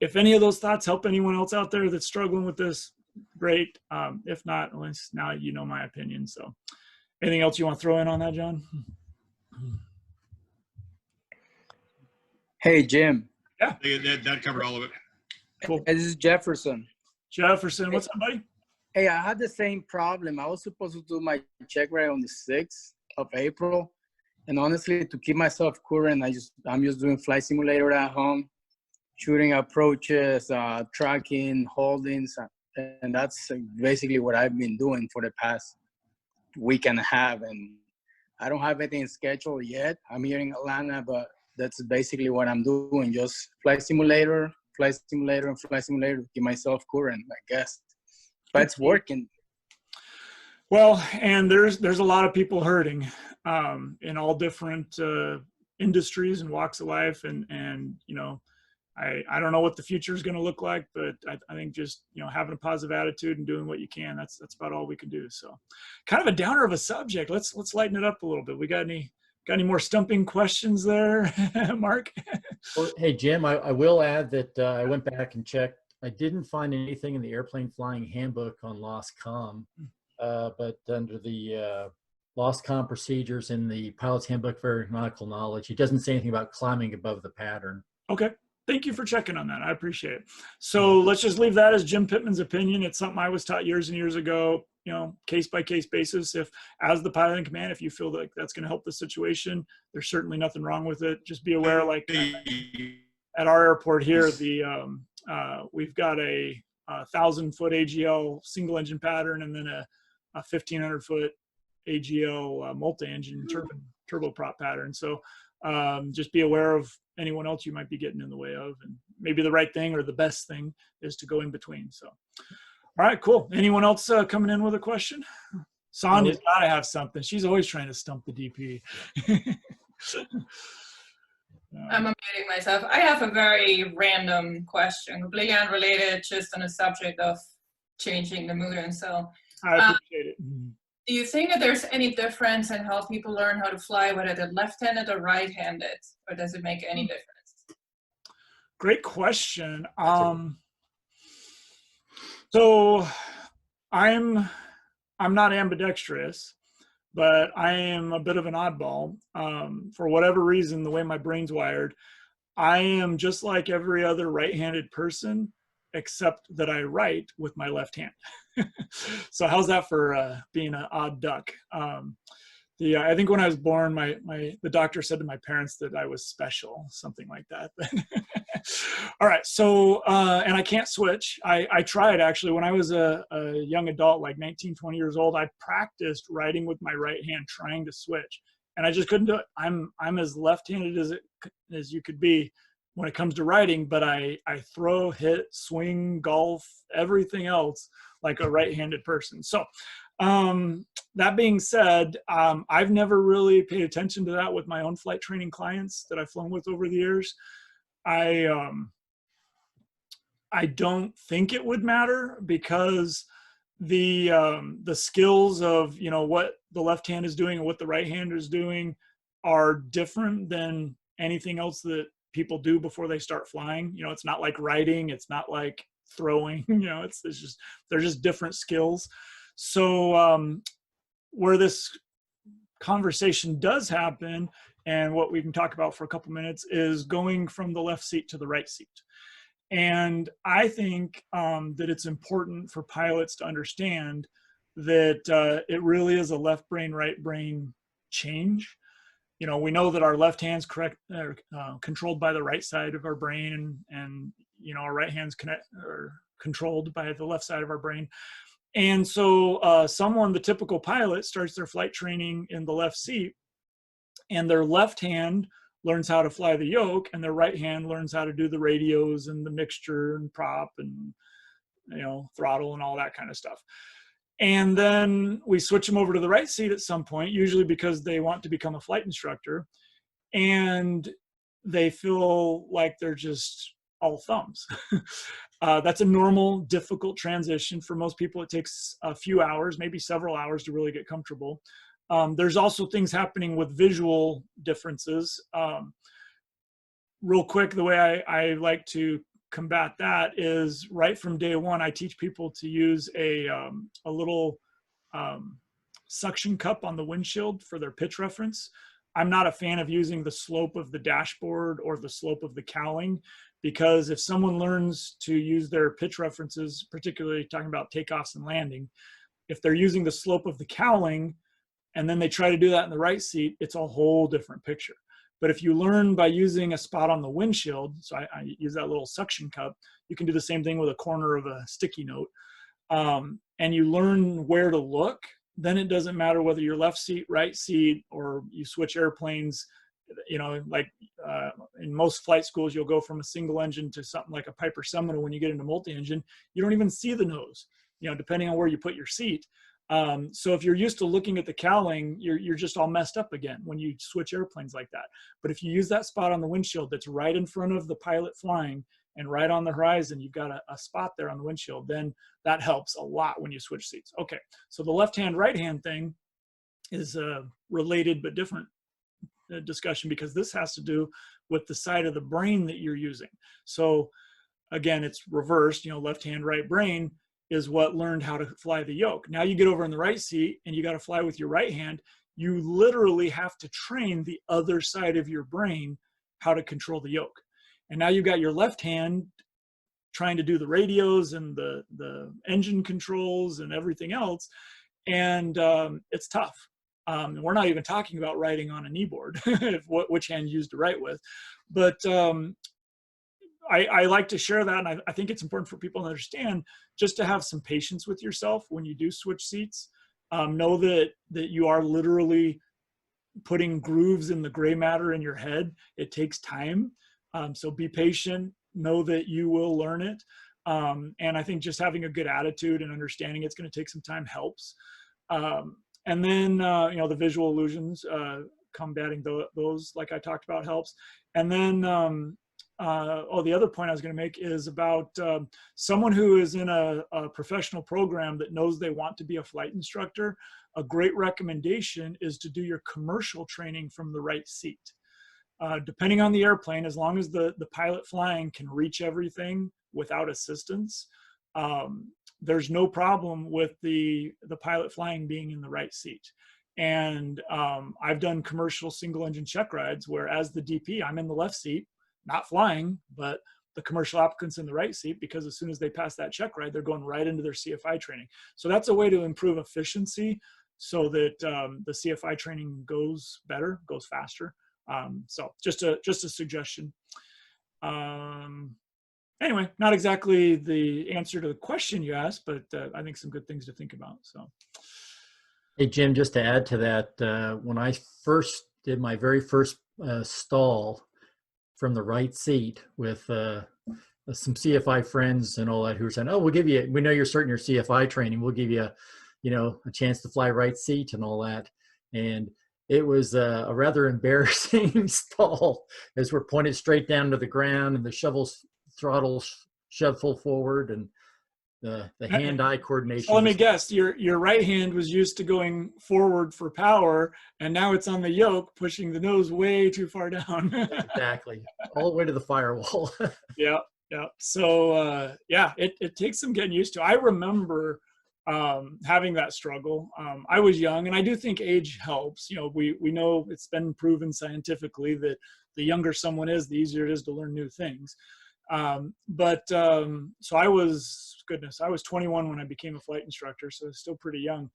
if any of those thoughts help anyone else out there that's struggling with this, great. If not, at least now you know my opinion. So anything else you want to throw in on that, John? Hey, Jim. Yeah. That covered all of it. Cool. Hey, this is Jefferson. Jefferson, what's up, buddy? Hey, I had the same problem. I was supposed to do my check ride on the 6th of April. And honestly, to keep myself current, I'm just doing flight simulator at home, shooting approaches, tracking, holdings, and that's basically what I've been doing for the past week and a half. And I don't have anything scheduled yet. I'm here in Atlanta, but that's basically what I'm doing. Just flight simulator, to keep myself current, I guess. But it's working. Well, and there's a lot of people hurting in all different industries and walks of life. And you know, I don't know what the future is going to look like, but I think just, you know, having a positive attitude and doing what you can, that's about all we can do. So kind of a downer of a subject. Let's lighten it up a little bit. We got any more stumping questions there, Mark? Well, hey, Jim, I will add that I went back and checked. I didn't find anything in the airplane flying handbook on lost comm, but under the lost comm procedures in the pilot's handbook for aeronautical knowledge, it doesn't say anything about climbing above the pattern. Okay. Thank you for checking on that. I appreciate it. So let's just leave that as Jim Pittman's opinion. It's something I was taught years and years ago, you know, case by case basis. If as the pilot in command, if you feel like that's going to help the situation, there's certainly nothing wrong with it. Just be aware, like at our airport here, we've got a 1,000-foot AGL single engine pattern, and then a 1,500-foot AGL multi-engine turboprop pattern. So just be aware of anyone else you might be getting in the way of, and maybe the right thing or the best thing is to go in between. So, all right, cool. Anyone else coming in with a question? Sonia's got to have something. She's always trying to stump the DP. I'm unmuting myself. I have a very random question, completely unrelated, just on the subject of changing the mood and so. I appreciate it. Do you think that there's any difference in how people learn how to fly, whether they're left-handed or right-handed, or does it make any difference? Great question. So I'm not ambidextrous, but I am a bit of an oddball. For whatever reason, the way my brain's wired, I am just like every other right-handed person, except that I write with my left hand. So how's that for being an odd duck? I think when I was born, the doctor said to my parents that I was special, something like that. All right, so, and I can't switch. I tried actually when I was a young adult, like 19, 20 years old, I practiced writing with my right hand, trying to switch, and I just couldn't do it. I'm as left-handed as you could be when it comes to writing, but I throw, hit, swing, golf, everything else like a right-handed person. So that being said, I've never really paid attention to that with my own flight training clients that I've flown with over the years. I don't think it would matter because the skills of, you know, what the left hand is doing and what the right hand is doing are different than anything else that people do before they start flying. You know, it's not like writing, it's not like throwing, you know, they're just different skills. So where this conversation does happen, and what we can talk about for a couple minutes, is going from the left seat to the right seat. And I think that it's important for pilots to understand that it really is a left brain, right brain change. You know, we know that our left hand's controlled by the right side of our brain, and you know, our right hand's controlled by the left side of our brain. And so the typical pilot starts their flight training in the left seat, and their left hand learns how to fly the yoke, and their right hand learns how to do the radios and the mixture and prop and, you know, throttle and all that kind of stuff. And then we switch them over to the right seat at some point, usually because they want to become a flight instructor, and they feel like they're just all thumbs. That's a normal, difficult transition. For most people, it takes a few hours, maybe several hours to really get comfortable. There's also things happening with visual differences. Real quick, the way I like to combat that is right from day one, I teach people to use a little suction cup on the windshield for their pitch reference. I'm not a fan of using the slope of the dashboard or the slope of the cowling, because if someone learns to use their pitch references, particularly talking about takeoffs and landing, if they're using the slope of the cowling and then they try to do that in the right seat, it's a whole different picture. But if you learn by using a spot on the windshield, so I use that little suction cup, you can do the same thing with a corner of a sticky note, and you learn where to look, then it doesn't matter whether you're left seat, right seat, or you switch airplanes. You know, like in most flight schools, you'll go from a single engine to something like a Piper Seminole. When you get into multi-engine, you don't even see the nose, you know, depending on where you put your seat. So if you're used to looking at the cowling, you're just all messed up again when you switch airplanes like that. But if you use that spot on the windshield that's right in front of the pilot flying and right on the horizon, you've got a spot there on the windshield, then that helps a lot when you switch seats. Okay, so the left hand, right hand thing is a related but different discussion, because this has to do with the side of the brain that you're using. So again, it's reversed, you know, left hand, right brain is what learned how to fly the yoke. Now you get over in the right seat and you got to fly with your right hand. You literally have to train the other side of your brain how to control the yoke. And now you've got your left hand trying to do the radios and the engine controls and everything else. And it's tough. We're not even talking about writing on a kneeboard, which hand you use to write with. But I like to share that, and I think it's important for people to understand just to have some patience with yourself when you do switch seats. Know that you are literally putting grooves in the gray matter in your head. It takes time. So be patient, know that you will learn it. And I think just having a good attitude and understanding it's going to take some time helps. And then, you know, the visual illusions, combating those, like I talked about, helps. And then, the other point I was going to make is about someone who is in a professional program that knows they want to be a flight instructor. A great recommendation is to do your commercial training from the right seat. Depending on the airplane, as long as the pilot flying can reach everything without assistance, there's no problem with the pilot flying being in the right seat. And I've done commercial single engine check rides where, as the DP, I'm in the left seat, not flying, but the commercial applicant's in the right seat, because as soon as they pass that check ride, they're going right into their CFI training. So that's a way to improve efficiency. so that the CFI training goes better, goes faster. So just a suggestion. Anyway, not exactly the answer to the question you asked, but I think some good things to think about. So, Hey, Jim, just to add to that, when I first did my very first stall from the right seat with some CFI friends and all that who were saying, oh, we know you're starting your CFI training. We'll give you, a chance to fly right seat and all that. And it was a rather embarrassing stall as we're pointed straight down to the ground and the throttles shoved full forward and the hand-eye coordination. So let me guess, your right hand was used to going forward for power, and now it's on the yoke, pushing the nose way too far down. Exactly, all the way to the firewall. Yeah. So it takes some getting used to. I remember having that struggle. I was young, and I do think age helps. We know it's been proven scientifically that the younger someone is, the easier it is to learn new things. So I was 21 when I became a flight instructor, so I was still pretty young.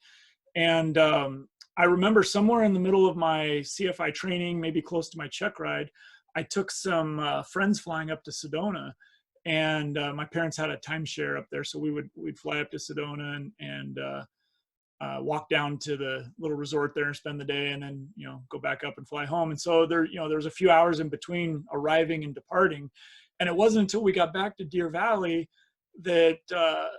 And I remember somewhere in the middle of my CFI training, maybe close to my check ride, I took some friends flying up to Sedona, and my parents had a timeshare up there, so we'd fly up to Sedona and walk down to the little resort there and spend the day, and then go back up and fly home. And so there's a few hours in between arriving and departing. And it wasn't until we got back to Deer Valley that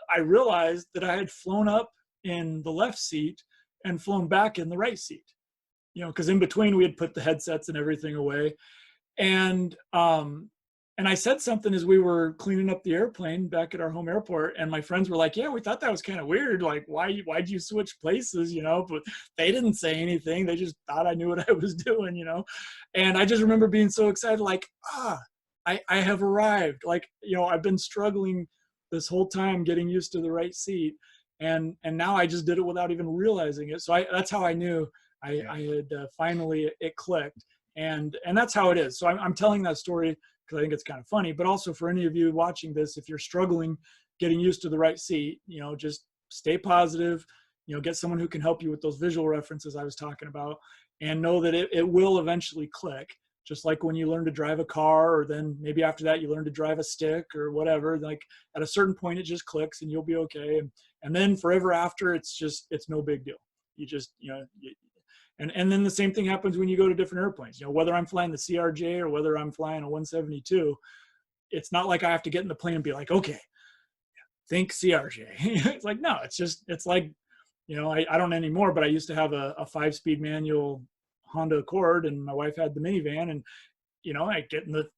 I realized that I had flown up in the left seat and flown back in the right seat, because in between we had put the headsets and everything away. And I said something as we were cleaning up the airplane back at our home airport, and my friends were like, yeah, we thought that was kind of weird. Like, why'd you switch places, But they didn't say anything. They just thought I knew what I was doing, And I just remember being so excited, like, I have arrived. Like, I've been struggling this whole time getting used to the right seat. And now I just did it without even realizing it. So that's how I knew I had finally, it clicked. And that's how it is. So I'm telling that story because I think it's kind of funny, but also for any of you watching this, if you're struggling getting used to the right seat, just stay positive, get someone who can help you with those visual references I was talking about, and know that it will eventually click. Just like when you learn to drive a car, or then maybe after that you learn to drive a stick or whatever, like at a certain point it just clicks and you'll be okay. And then forever after, it's no big deal. You just, and then the same thing happens when you go to different airplanes. Whether I'm flying the CRJ or whether I'm flying a 172, it's not like I have to get in the plane and be like, okay, think CRJ. It's like, no, it's like, I don't anymore, but I used to have a 5-speed manual Honda Accord, and my wife had the minivan, and I get in the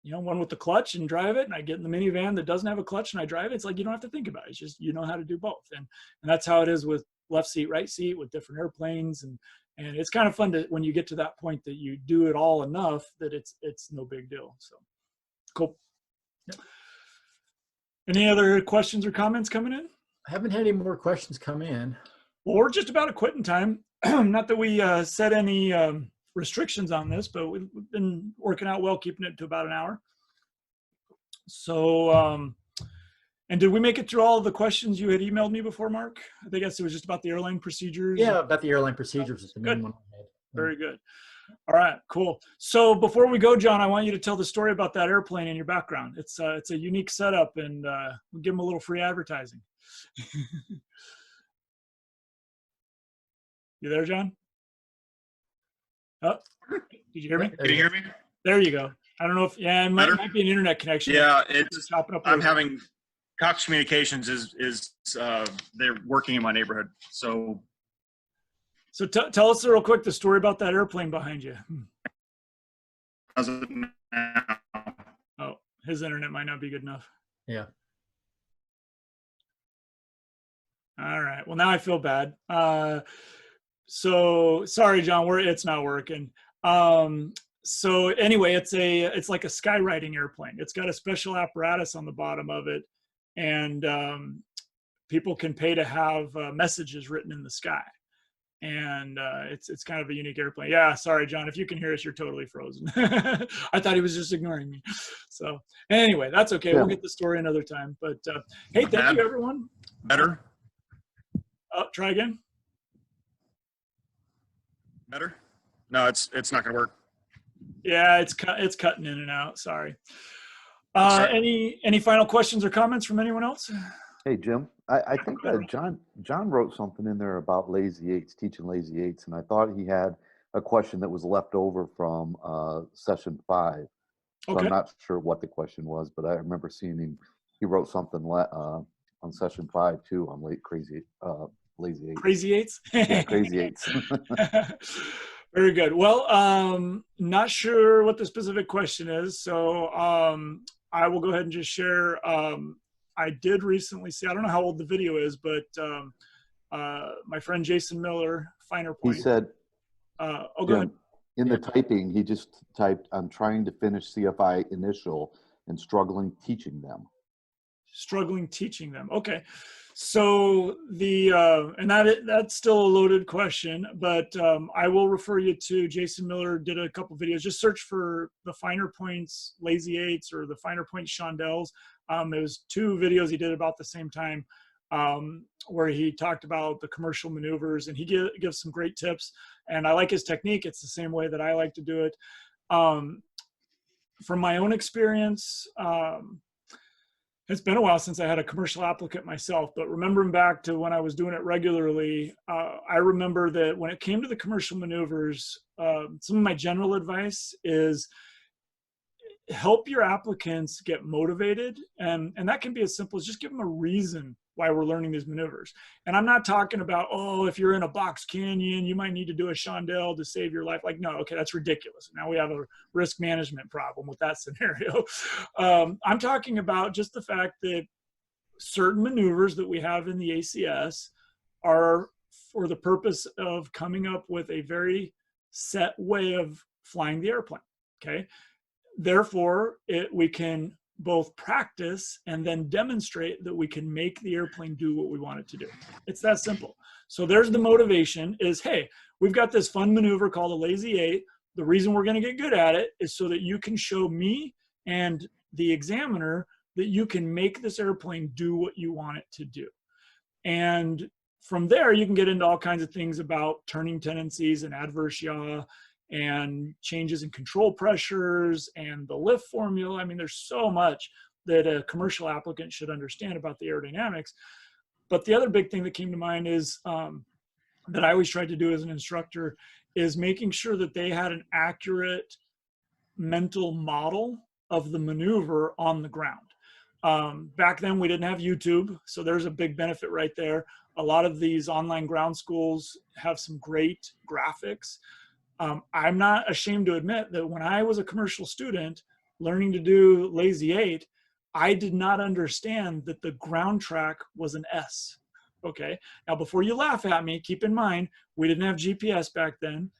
one with the clutch and drive it, and I get in the minivan that doesn't have a clutch and I drive it. It's like you don't have to think about it. It's just how to do both, and that's how it is with left seat, right seat, with different airplanes, and it's kind of fun to when you get to that point that you do it all enough that it's no big deal. So cool. Yep. Any other questions or comments coming in? I haven't had any more questions come in. Well, we're just about at quitting time. Not that we set any restrictions on this, but we've been working out well, keeping it to about an hour. So, and did we make it through all of the questions you had emailed me before, Mark? I guess it was just about the airline procedures. Yeah, about the airline procedures is the main one I had. Very good. All right, cool. So before we go, John, I want you to tell the story about that airplane in your background. It's a unique setup, and we'll give them a little free advertising. You there, John? Oh, did you hear me? Can you hear me? There you go. I don't know if, it might be an internet connection. Yeah, I'm having, Cox Communications is they're working in my neighborhood. So tell us real quick the story about that airplane behind you. Oh, his internet might not be good enough. Yeah. All right. Well, now I feel bad. So sorry, John, it's not working. So anyway, it's like a skywriting airplane. It's got a special apparatus on the bottom of it, and people can pay to have messages written in the sky. And it's kind of a unique airplane. Yeah, sorry, John, if you can hear us, you're totally frozen. I thought he was just ignoring me. So anyway, that's okay. Yeah. We'll get the story another time. But hey, thank you, everyone. Better? Oh, try again. Better? No, it's not going to work. Yeah, it's cutting in and out. Sorry. Any final questions or comments from anyone else? Hey, Jim, I think John wrote something in there about Lazy Eights, teaching Lazy Eights, and I thought he had a question that was left over from session 5. So Okay. I'm not sure what the question was, but I remember seeing he wrote something on session 5 too on Lazy Eights. Crazy Eights? Yeah, Crazy Eights. Very good. Well, not sure what the specific question is, so I will go ahead and just share. I did recently see, I don't know how old the video is, but my friend Jason Miller, Finer Point. He said, go ahead. In the typing, he just typed, "I'm trying to finish CFI initial and struggling teaching them." Struggling teaching them. Okay. So and that's still a loaded question, but I will refer you to Jason Miller. Did a couple videos. Just search for the Finer Points Lazy Eights or the Finer Points Chandelles. There was 2 videos he did about the same time, where he talked about the commercial maneuvers, and he gives some great tips. And I like his technique. It's the same way that I like to do it. From my own experience, it's been a while since I had a commercial applicant myself, but remembering back to when I was doing it regularly, I remember that when it came to the commercial maneuvers, some of my general advice is help your applicants get motivated. And that can be as simple as just give them a reason why we're learning these maneuvers. And I'm not talking about, oh, if you're in a box canyon, you might need to do a chandelle to save your life. Like, no, okay, that's ridiculous. Now we have a risk management problem with that scenario. I'm talking about just the fact that certain maneuvers that we have in the ACS are for the purpose of coming up with a very set way of flying the airplane, okay? Therefore, we can both practice and then demonstrate that we can make the airplane do what we want it to do. It's that simple. So there's the motivation is, hey, we've got this fun maneuver called a Lazy Eight. The reason we're going to get good at it is so that you can show me and the examiner that you can make this airplane do what you want it to do. And from there, you can get into all kinds of things about turning tendencies and adverse yaw and changes in control pressures and the lift formula. I mean, there's so much that a commercial applicant should understand about the aerodynamics. But the other big thing that came to mind is that I always tried to do as an instructor is making sure that they had an accurate mental model of the maneuver on the ground. Back then we didn't have YouTube, so there's a big benefit right there. A lot of these online ground schools have some great graphics. I'm not ashamed to admit that when I was a commercial student learning to do Lazy Eight, I did not understand that the ground track was an S. Okay. Now, before you laugh at me, keep in mind, we didn't have GPS back then.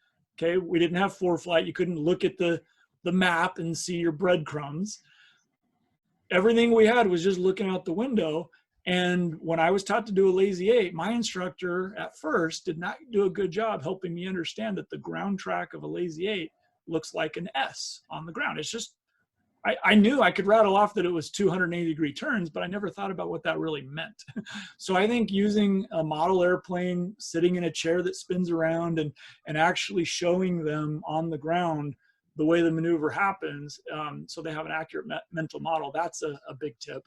Okay. We didn't have ForeFlight. You couldn't look at the map and see your breadcrumbs. Everything we had was just looking out the window. And when I was taught to do a Lazy Eight, my instructor at first did not do a good job helping me understand that the ground track of a Lazy Eight looks like an S on the ground. It's just, I knew I could rattle off that it was 280-degree turns, but I never thought about what that really meant. So I think using a model airplane, sitting in a chair that spins around and actually showing them on the ground the way the maneuver happens, so they have an accurate mental model, that's a big tip.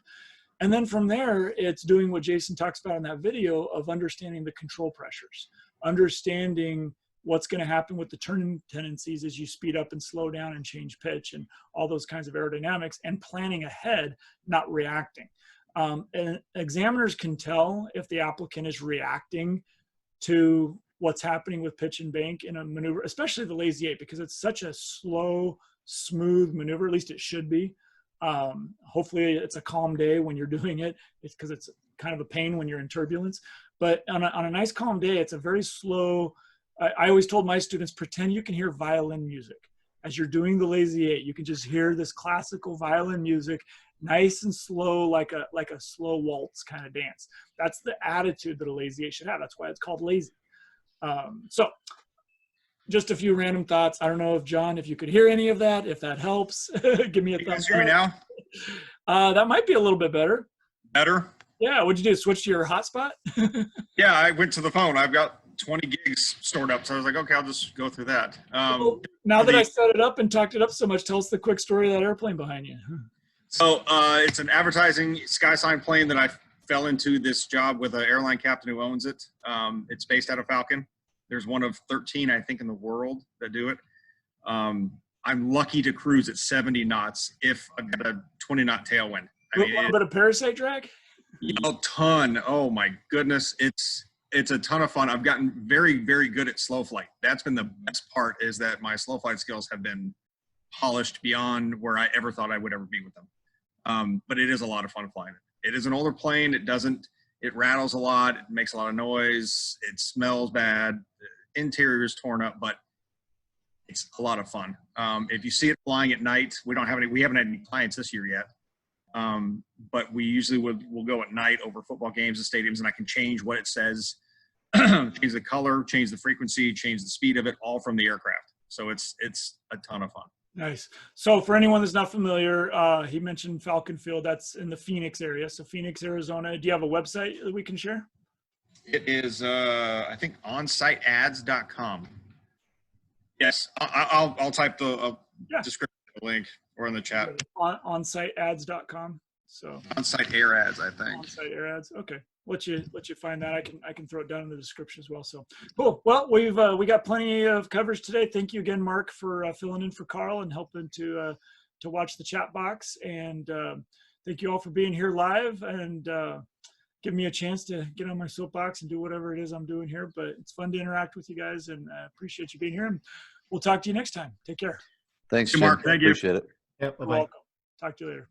And then from there, it's doing what Jason talks about in that video of understanding the control pressures, understanding what's going to happen with the turning tendencies as you speed up and slow down and change pitch and all those kinds of aerodynamics, and planning ahead, not reacting. And examiners can tell if the applicant is reacting to what's happening with pitch and bank in a maneuver, especially the Lazy Eight, because it's such a slow, smooth maneuver, at least it should be. Hopefully it's a calm day when you're doing it. It's because it's kind of a pain when you're in turbulence, but on a nice calm day, it's a very slow. I always told my students, pretend you can hear violin music as you're doing the Lazy Eight. You can just hear this classical violin music, nice and slow, like a slow waltz kind of dance. That's the attitude that a Lazy Eight should have. That's why it's called lazy. So just a few random thoughts. I don't know if John, if you could hear any of that, if that helps, give me a thumbs up. Hear me now? That might be a little bit better. Better? Yeah. What'd you do? Switch to your hotspot? Yeah, I went to the phone. I've got 20 gigs stored up. So I was like, okay, I'll just go through that. Well, now that I set it up and talked it up so much, tell us the quick story of that airplane behind you. So it's an advertising sky sign plane that I fell into this job with an airline captain who owns it. It's based out of Falcon. There's one of 13, I think, in the world that do it. I'm lucky to cruise at 70 knots if I get a 20-knot tailwind. I mean, A little bit of parasite drag? a ton. Oh my goodness. It's a ton of fun. I've gotten very, very good at slow flight. That's been the best part, is that my slow flight skills have been polished beyond where I ever thought I would ever be with them. But it is a lot of fun flying it. It is an older plane. It rattles a lot. It makes a lot of noise. It smells bad. The interior is torn up, but it's a lot of fun. If you see it flying at night, we haven't had any clients this year yet. But we usually will go at night over football games and stadiums, and I can change what it says, change the color, change the frequency, change the speed of it, all from the aircraft. So it's a ton of fun. Nice. So for anyone that's not familiar, he mentioned Falcon Field. That's in the Phoenix area. So Phoenix, Arizona. Do you have a website that we can share? It is, I think, onsiteads.com. Yes, I'll type the description link or in the chat. Onsiteads.com. So On-site air ads, I think. On-site air ads. Okay. Let you find that. I can throw it down in the description as well. So cool. Well, we got plenty of coverage today. Thank you again, Mark, for filling in for Carl and helping to watch the chat box. And thank you all for being here live and give me a chance to get on my soapbox and do whatever it is I'm doing here. But it's fun to interact with you guys, and I appreciate you being here. And we'll talk to you next time. Take care. Thanks, Mark. Jim. Thank you. Appreciate it. Yep. You're Bye-bye. welcome. Talk to you later.